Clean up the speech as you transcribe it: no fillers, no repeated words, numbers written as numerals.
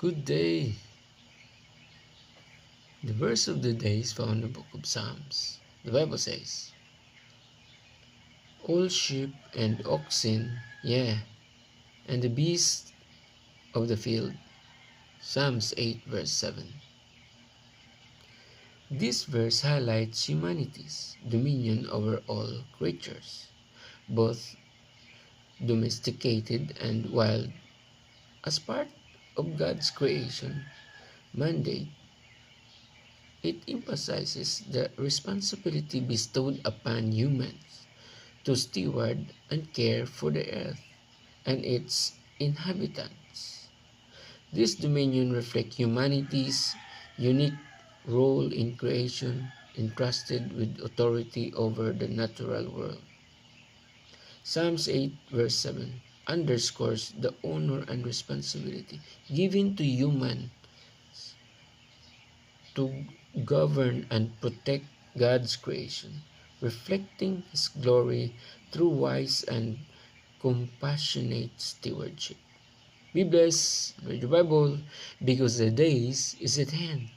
Good day. The verse of the day is found in the book of Psalms. The Bible says, all sheep and oxen, and the beasts of the field. Psalms 8 verse 7. This verse highlights humanity's dominion over all creatures, both domesticated and wild, as part of God's creation mandate. It emphasizes the responsibility bestowed upon humans to steward and care for the earth and its inhabitants. This dominion reflects humanity's unique role in creation, entrusted with authority over the natural world. Psalms 8 verse 7 underscores the honor and responsibility given to humans to govern and protect God's creation, reflecting His glory through wise and compassionate stewardship. Be blessed, read the Bible, because the days is at hand.